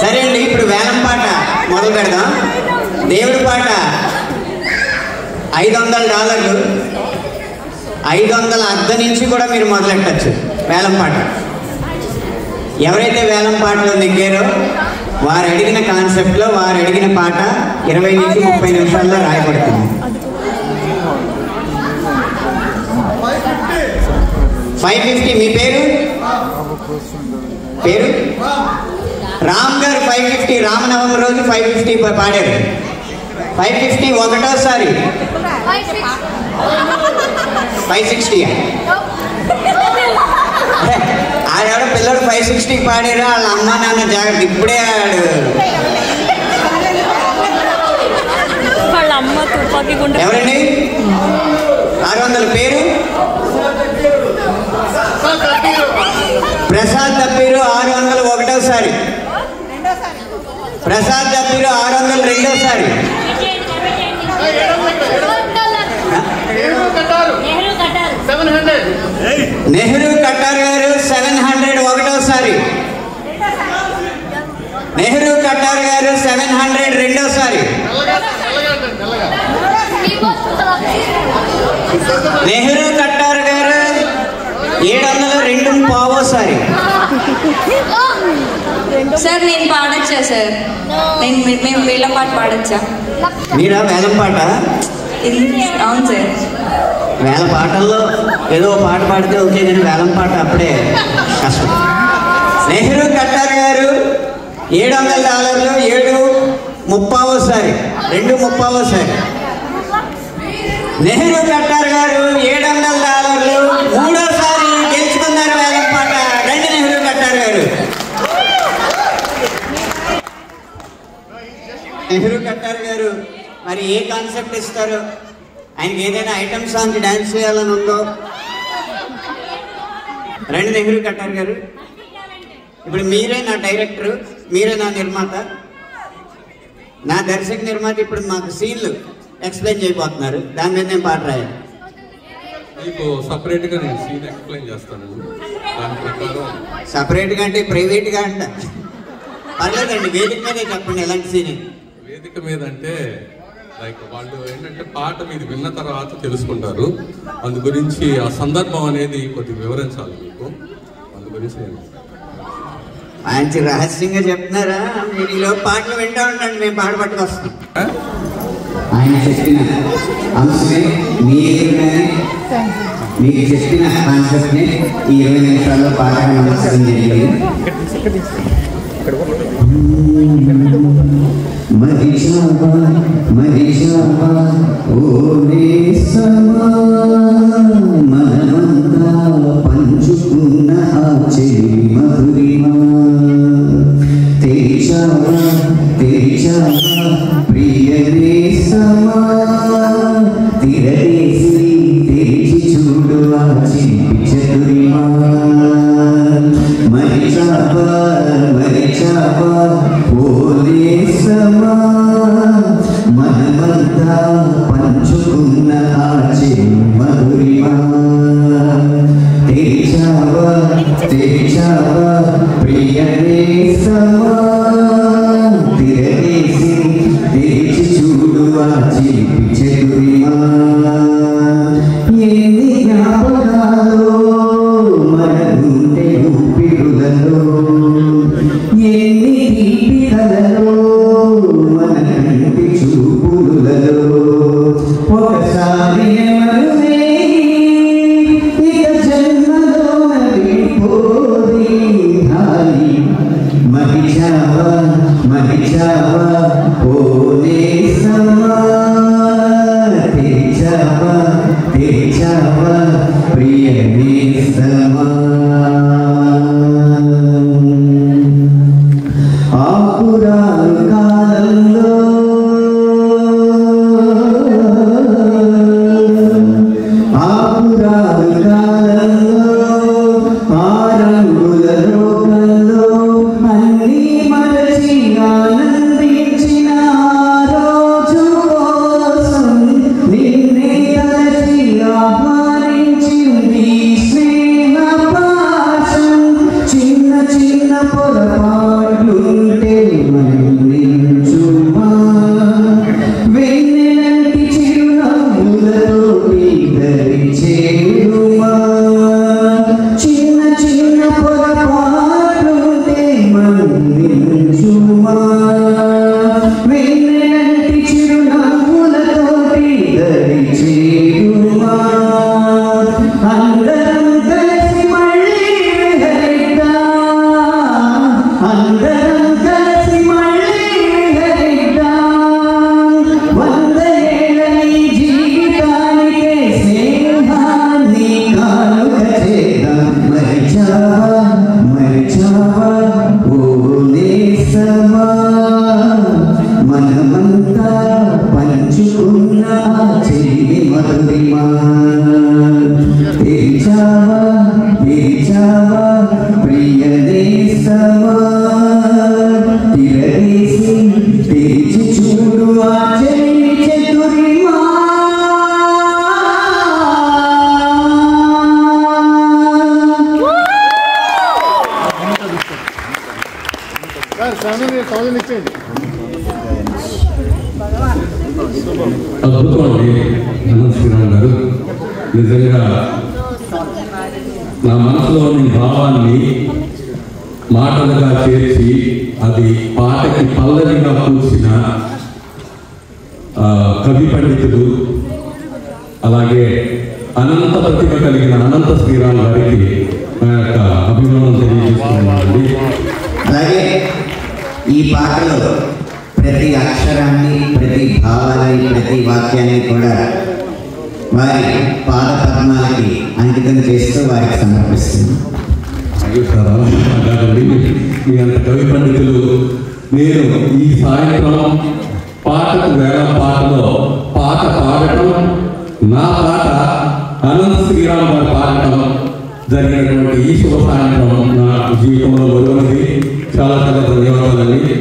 సరే అండి, ఇప్పుడు వేలం పాట మొదలు పెడదాం. దేవుడి పాట $500, 500 అద్దె నుంచి కూడా మీరు మొదలెట్టచ్చు వేలం పాట. ఎవరైతే వేలం పాటలో నెగ్గారో వారు అడిగిన కాన్సెప్ట్లో వారు అడిగిన పాట 20 నుంచి 30 నిమిషాల్లో రాయబడుతుంది. 550. మీ పేరు రామ్ గారు. 550 రామనవమి రోజు 550 పాడారు. 550 ఒకటోసారి. 560. ఆడెవడో పిల్లడు 560 పాడారు. వాళ్ళ అమ్మ నాన్న జాగ్రత్త, ఇప్పుడే ఆడు ఎవరండి? 600. పేరు ప్రసాద్ దబ్బీరు. 600 ఒకటోసారి. ప్రసాద్ దబ్బీరు 600 రెండోసారి. నెహ్రూ కట్టార్ గారు 700 ఒకటోసారి. నెహ్రూ కట్టార్ గారు 700 రెండోసారి. నెహ్రూ కట్టార్ గారు 702 పావోసారి. సార్ నేను పాడొచ్చా సార్? మేము వేలం పాట పాడొచ్చా? మీరా వేలం పాట? అవును సార్. వేల పాటల్లో ఏదో పాట పాడితే ఓకే, కానీ వేలం పాట అప్పుడే కష్టం. నెహ్రూ కట్టార్ గారు $700, 7.30 2.30. నెహ్రూ కట్టార్ గారు $700 మూడోసారి గెలుచుకున్నారు వేలం పాట. రండి నెహ్రూ కట్టార్ గారు. నెహ్రూ కట్టార్ గారు మరి ఏ కాన్సెప్ట్ ఇస్తారు? ఆయనకి ఏదైనా ఐటమ్ సాంగ్ డాన్స్ చేయాలని ఉందో? రండి నెహ్రూ కట్టార్ గారు. ఇప్పుడు మీరే నా డైరెక్టరు, మీరే నా నిర్మాత, నా దర్శక నిర్మాత. ఇప్పుడు మాకు సీన్లు ఎక్స్ప్లెయిన్ చేయబోతున్నారు, దాని మీద నేను పాట రాయాలి. మీకు సపరేట్గా నేను సీన్ ఎక్స్ప్లెయిన్ చేస్తాను. దాని ప్రకారం సపరేట్గా అంటే ప్రైవేట్గా అంట పర్లేదండి, వేదిక మీదే చెప్పండి ఎలాంటి సీన్. వేదిక మీద అంటే లైక్ వాళ్ళు ఏంటంటే పాట మీరు విన్న తర్వాత తెలుసుకుంటారు. అందు గురించి ఆ సందర్భం అనేది కొద్దిగా వివరించాలి మీకు. అందు గురించి మంచి రహస్యంగా చెప్తున్నారా? మీరు ఈలో పాటలు వింటూ ఉండండి, మేము పాట పట్టుకొస్తాం. ఆయన చెప్పిన అంశమే మీ ఎదురుగానే మీకు చెప్పిన కాన్సెప్ట్ని ఈ 20 నిమిషాల్లో పాటగా నమస్కారం జరిగింది. మరిషావా ఓ నేస్తమా, మనమంతా పంచుకున్న ఆ చెలి మధురిమా. తెరిచావా ప్రియ నేస్తమా, తిరగేసి తెరిచి చూడు ఆ చిలిపి చతురిమా. మరిచావా ఓ నేస్తమా, మనమంతా పంచుకున్న ఆ చెలి మధురిమా. తెరిచావా ప్రియ నేస్తమా, తిరగేసి తెరిచి చూడు ఆ చిలిపి చతురిమా. ఎన్ని జ్ఞాపకాలు మన గుండె ఊపిరులలో, ఎన్ని తీపి కలలో మన కంటి చూపులలో. ఒకసారి మనమే ఇక జన్మలో వెళ్ళిపోది హాయి. మరిచావా ఓ నేస్తమా, తెరిచావా ప్రియ నేస్తమా. ఆపురాలు కాలంలో ఆరంగుల లోకంలో అన్నీ మరచి ఆనందించ అద్భుతం అండి అనంత శ్రీరామ్ గారు. నిజంగా నా మనసులోని భావాన్ని మాటలుగా చేర్చి అది పాటకి పల్లవిగా కూర్చిన కవి పండితుడు, అలాగే అనంత ప్రతిభ కలిగిన అనంత శ్రీరామ్ గారికి నా యొక్క అభిమానం తెలియజేస్తున్నానండి. అలాగే ఈ పాటలో ప్రతి అక్షరాన్ని, ప్రతి భావాన్ని, ప్రతి వాక్యాన్ని కూడా వారి పాద పద్మాలకి అంకితం చేస్తూ వారికి సమర్పిస్తుంది. మీ అంత కవి పండితులు, నేను ఈ సాయంత్రం పాటకు వేళ పాటలో పాట పాడటం, నా పాట అనంత శ్రీరామ్ గారు పాడటం జరిగినటువంటి ఈ శుభ సాయంత్రం నా జీవితంలో మొదలైనది. చాలా చాలా ధన్యవాదాలండి.